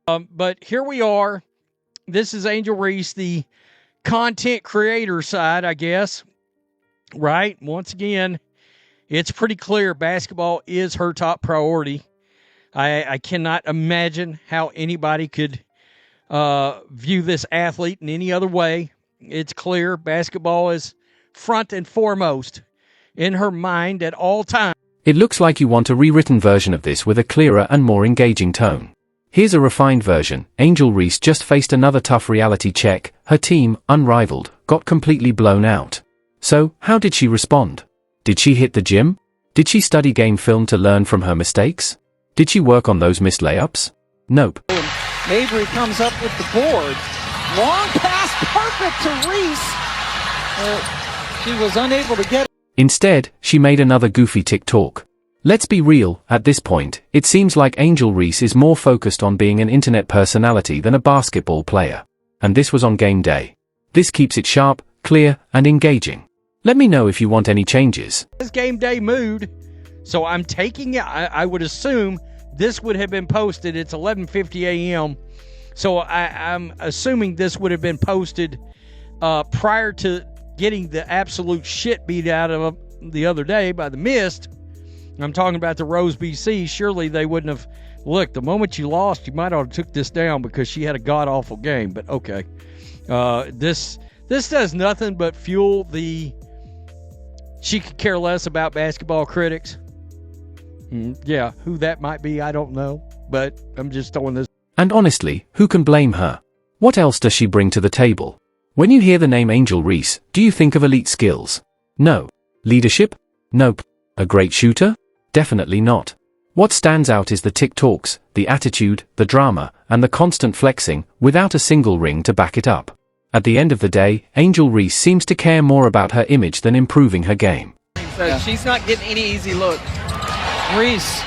But here we are. This is Angel Reese, the content creator side, I guess. Right? Once again, it's pretty clear basketball is her top priority. I cannot imagine how anybody could view this athlete in any other way. It's clear basketball is front and foremost in her mind at all times. It looks like you want a rewritten version of this with a clearer and more engaging tone. Here's a refined version. Angel Reese just faced another tough reality check. Her team, Unrivaled, got completely blown out. So, how did she respond? Did she hit the gym? Did she study game film to learn from her mistakes? Did she work on those missed layups? Nope. Mabry comes up with the board. Long pass, perfect to Reese. She was unable to get it. Instead, she made another goofy TikTok. Let's be real, at this point, it seems like Angel Reese is more focused on being an internet personality than a basketball player. And this was on game day. This keeps it sharp, clear, and engaging. Let me know if you want any changes. This game day mood, so I'm taking it. I would assume this would have been posted. It's 11:50 a.m., so I'm assuming this would have been posted prior to getting the absolute shit beat out of them the other day by the Mist. I'm talking about the Rose BC. Surely they wouldn't have. Look, the moment you lost, you might have took this down because she had a god-awful game. But okay, this does nothing but fuel the. She could care less about basketball critics. Yeah, who that might be, I don't know. But I'm just throwing this. And honestly, who can blame her? What else does she bring to the table? When you hear the name Angel Reese, do you think of elite skills? No. Leadership? Nope. A great shooter? Definitely not. What stands out is the TikToks, the attitude, the drama, and the constant flexing, without a single ring to back it up. At the end of the day, Angel Reese seems to care more about her image than improving her game. She's not getting any easy look. Reese,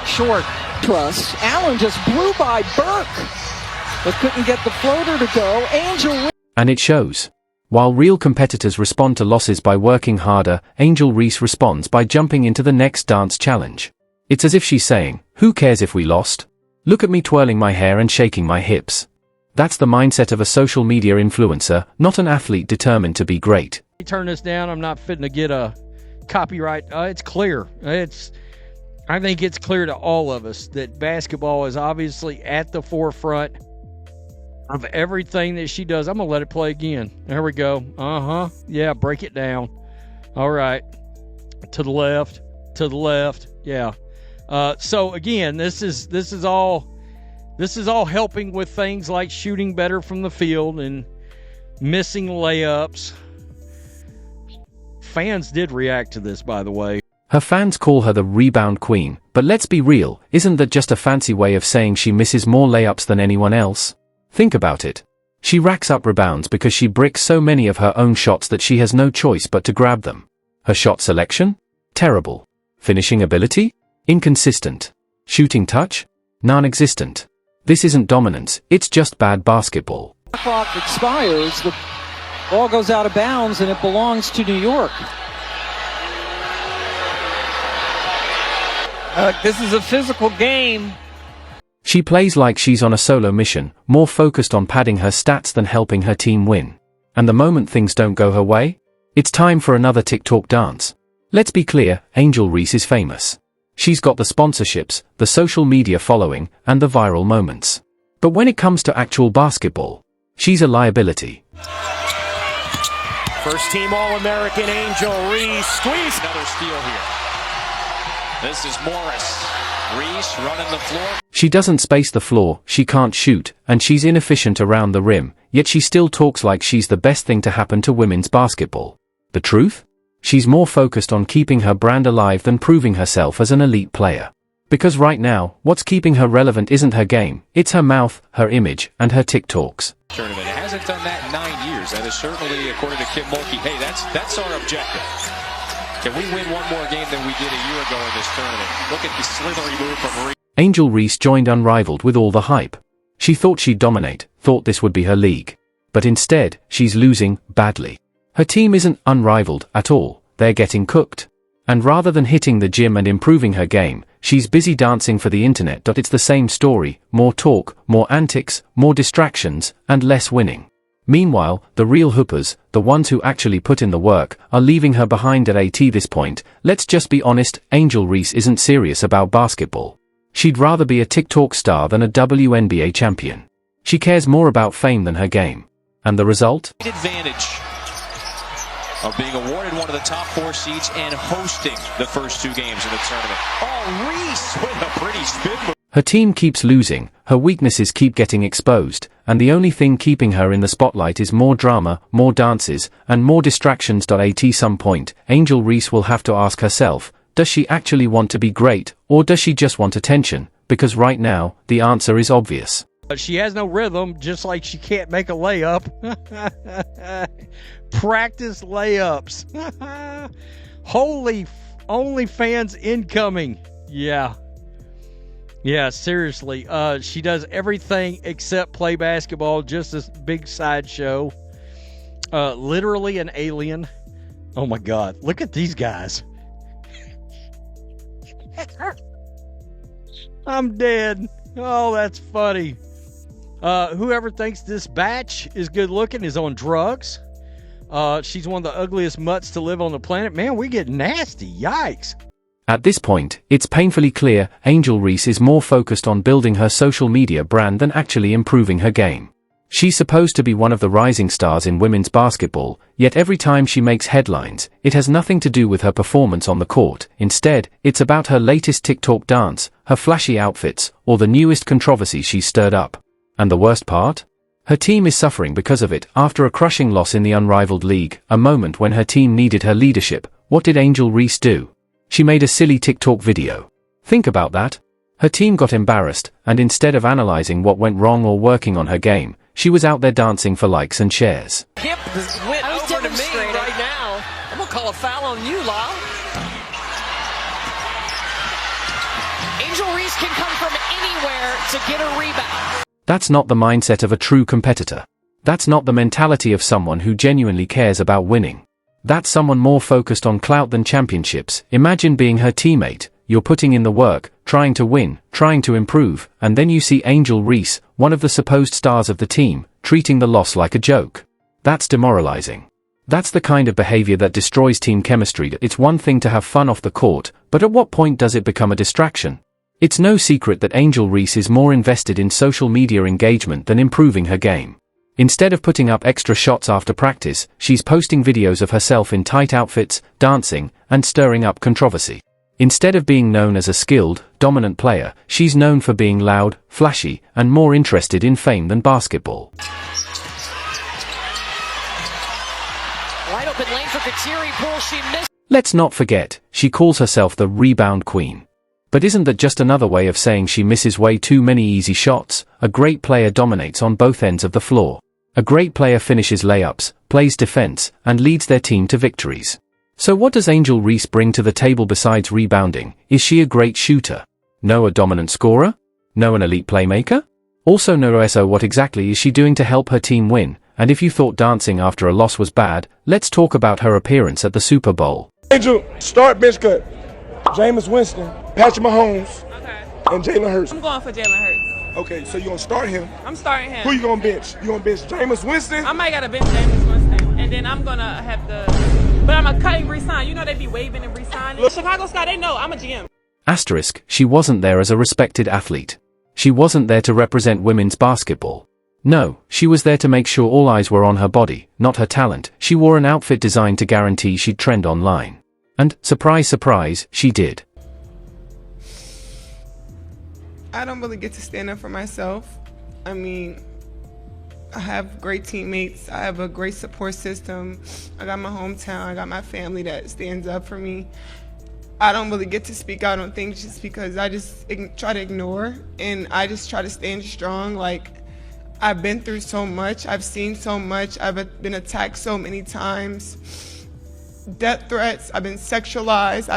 short, trust. Allen just blew by Burke, but couldn't get the floater to go. Angel Reese. And it shows. While real competitors respond to losses by working harder, Angel Reese responds by jumping into the next dance challenge. It's as if she's saying, who cares if we lost? Look at me twirling my hair and shaking my hips. That's the mindset of a social media influencer, not an athlete determined to be great. Turn this down. I'm not fitting to get a copyright. It's clear. I think it's clear to all of us that basketball is obviously at the forefront of everything that she does. I'm going to let it play again. There we go. Yeah, break it down. All right. To the left. To the left. Yeah. So again, this is all helping with things like shooting better from the field and missing layups. Fans did react to this, by the way. Her fans call her the rebound queen, but let's be real, isn't that just a fancy way of saying she misses more layups than anyone else? Think about it. She racks up rebounds because she bricks so many of her own shots that she has no choice but to grab them. Her shot selection? Terrible. Finishing ability? Inconsistent. Shooting touch? Non-existent. This isn't dominance, it's just bad basketball. The clock expires, the ball goes out of bounds, and it belongs to New York. This is a physical game. She plays like she's on a solo mission, more focused on padding her stats than helping her team win. And the moment things don't go her way, it's time for another TikTok dance. Let's be clear, Angel Reese is famous. She's got the sponsorships, the social media following, and the viral moments. But when it comes to actual basketball, she's a liability. First team All-American Angel Reese. Squeeze. Another steal here. This is Morris. Reese running the floor. She doesn't space the floor, she can't shoot, and she's inefficient around the rim, yet she still talks like she's the best thing to happen to women's basketball. The truth? She's more focused on keeping her brand alive than proving herself as an elite player. Because right now, what's keeping her relevant isn't her game, it's her mouth, her image, and her TikToks. Tournament. It hasn't done that in 9 years. That is certainly, according to Kim Mulkey, hey, that's our objective. Can we win one more game than we did a year ago in this tournament? Look at the slithery move from Reese. Angel Reese joined Unrivaled with all the hype. She thought she'd dominate, thought this would be her league. But instead, she's losing, badly. Her team isn't unrivaled at all, they're getting cooked. And rather than hitting the gym and improving her game, she's busy dancing for the internet. It's the same story, more talk, more antics, more distractions, and less winning. Meanwhile, the real hoopers, the ones who actually put in the work, are leaving her behind at this point. Let's just be honest, Angel Reese isn't serious about basketball. She'd rather be a TikTok star than a WNBA champion. She cares more about fame than her game. And the result? Advantage of being awarded one of the top 4 seeds and hosting the first 2 games in the tournament. Oh, Reese with a pretty spin move. Her team keeps losing, her weaknesses keep getting exposed, and the only thing keeping her in the spotlight is more drama, more dances, and more distractions. At some point, Angel Reese will have to ask herself, does she actually want to be great, or does she just want attention? Because right now, the answer is obvious. She has no rhythm, just like she can't make a layup. Practice layups. Holy OnlyFans incoming. Yeah, seriously. She does everything except play basketball, just this big sideshow. Literally an alien. Oh my God, look at these guys. I'm dead. Oh, that's funny. Whoever thinks this batch is good looking is on drugs. She's one of the ugliest mutts to live on the planet. Man, we get nasty. Yikes. At this point, it's painfully clear Angel Reese is more focused on building her social media brand than actually improving her game. She's supposed to be one of the rising stars in women's basketball, yet every time she makes headlines, it has nothing to do with her performance on the court. Instead, it's about her latest TikTok dance, her flashy outfits, or the newest controversy she's stirred up. And the worst part? Her team is suffering because of it. After a crushing loss in the Unrivaled League, a moment when her team needed her leadership, what did Angel Reese do? She made a silly TikTok video. Think about that. Her team got embarrassed, and instead of analyzing what went wrong or working on her game, she was out there dancing for likes and shares. Hip went over to me right now. I'm going to call a foul on you, Lyle. Angel Reese can come from anywhere to get a rebound. That's not the mindset of a true competitor. That's not the mentality of someone who genuinely cares about winning. That's someone more focused on clout than championships. Imagine being her teammate. You're putting in the work, trying to win, trying to improve, and then you see Angel Reese, one of the supposed stars of the team, treating the loss like a joke. That's demoralizing. That's the kind of behavior that destroys team chemistry. It's one thing to have fun off the court, but at what point does it become a distraction? It's no secret that Angel Reese is more invested in social media engagement than improving her game. Instead of putting up extra shots after practice, she's posting videos of herself in tight outfits, dancing, and stirring up controversy. Instead of being known as a skilled, dominant player, she's known for being loud, flashy, and more interested in fame than basketball. Wide open lane for Kateri Poole. She missed. Let's not forget, she calls herself the rebound queen. But isn't that just another way of saying she misses way too many easy shots? A great player dominates on both ends of the floor. A great player finishes layups, plays defense, and leads their team to victories. So what does Angel Reese bring to the table besides rebounding? Is she a great shooter? No, a dominant scorer? No, an elite playmaker? Also no, so what exactly is she doing to help her team win? And if you thought dancing after a loss was bad, let's talk about her appearance at the Super Bowl. Angel, start bench cut. Jameis Winston, Patrick Mahomes, and Jalen Hurts. I'm going for Jalen Hurts. Okay, so you gonna start him? I'm starting him. Who you gonna bench? You gonna bench Jameis Winston? I might gotta bench Jameis Winston, and then I'm gonna have to. But I'm gonna cut and resign. You know they be waving and resigning. Chicago Sky, they know I'm a GM. Asterisk, she wasn't there as a respected athlete. She wasn't there to represent women's basketball. No, she was there to make sure all eyes were on her body, not her talent. She wore an outfit designed to guarantee she'd trend online. And, surprise, surprise, she did. I don't really get to stand up for myself. I mean, I have great teammates. I have a great support system. I got my hometown. I got my family that stands up for me. I don't really get to speak out on things just because I just try to ignore, and I just try to stand strong. Like, I've been through so much. I've seen so much. I've been attacked so many times. Death threats. I've been sexualized.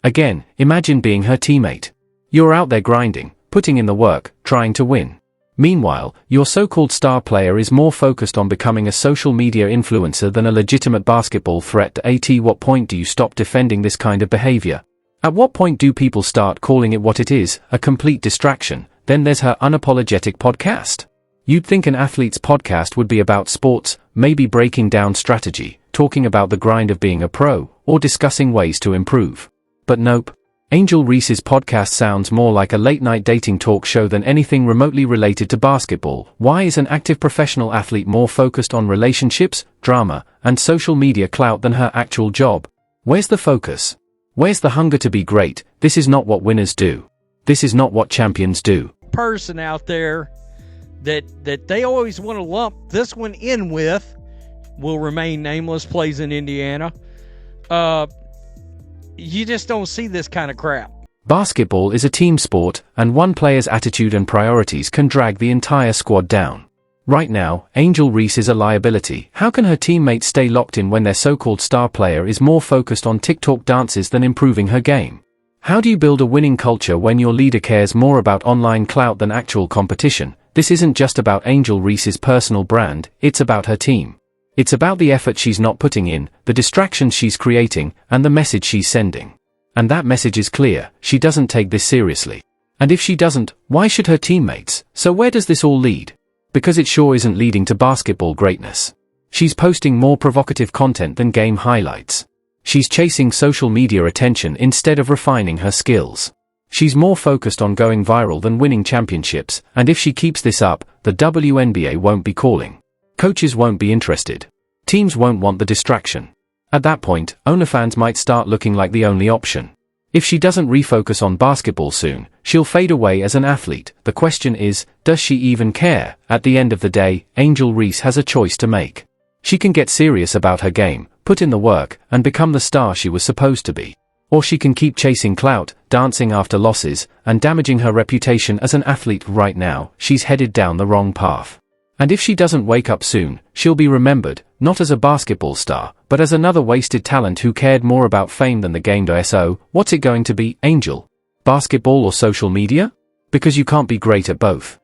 Again, imagine being her teammate. You're out there grinding, putting in the work, trying to win. Meanwhile, your so-called star player is more focused on becoming a social media influencer than a legitimate basketball threat. At what point do you stop defending this kind of behavior? At what point do people start calling it what it is, a complete distraction? Then there's her unapologetic podcast. You'd think an athlete's podcast would be about sports, maybe breaking down strategy, talking about the grind of being a pro, or discussing ways to improve. But nope. Angel Reese's podcast sounds more like a late-night dating talk show than anything remotely related to basketball. Why is an active professional athlete more focused on relationships, drama, and social media clout than her actual job? Where's the focus? Where's the hunger to be great? This is not what winners do. This is not what champions do. Person out there that they always want to lump this one in with, will remain nameless, plays in Indiana. You just don't see this kind of crap. Basketball is a team sport, and one player's attitude and priorities can drag the entire squad down. Right now, Angel Reese is a liability. How can her teammates stay locked in when their so-called star player is more focused on TikTok dances than improving her game? How do you build a winning culture when your leader cares more about online clout than actual competition? This isn't just about Angel Reese's personal brand, it's about her team. It's about the effort she's not putting in, the distractions she's creating, and the message she's sending. And that message is clear: she doesn't take this seriously. And if she doesn't, why should her teammates? So where does this all lead? Because it sure isn't leading to basketball greatness. She's posting more provocative content than game highlights. She's chasing social media attention instead of refining her skills. She's more focused on going viral than winning championships, and if she keeps this up, the WNBA won't be calling. Coaches won't be interested. Teams won't want the distraction. At that point, OnlyFans might start looking like the only option. If she doesn't refocus on basketball soon, she'll fade away as an athlete. The question is, does she even care? At the end of the day, Angel Reese has a choice to make. She can get serious about her game, put in the work, and become the star she was supposed to be. Or she can keep chasing clout, dancing after losses, and damaging her reputation as an athlete. Right now, she's headed down the wrong path. And if she doesn't wake up soon, she'll be remembered, not as a basketball star, but as another wasted talent who cared more about fame than the game. So, what's it going to be, Angel? Basketball or social media? Because you can't be great at both.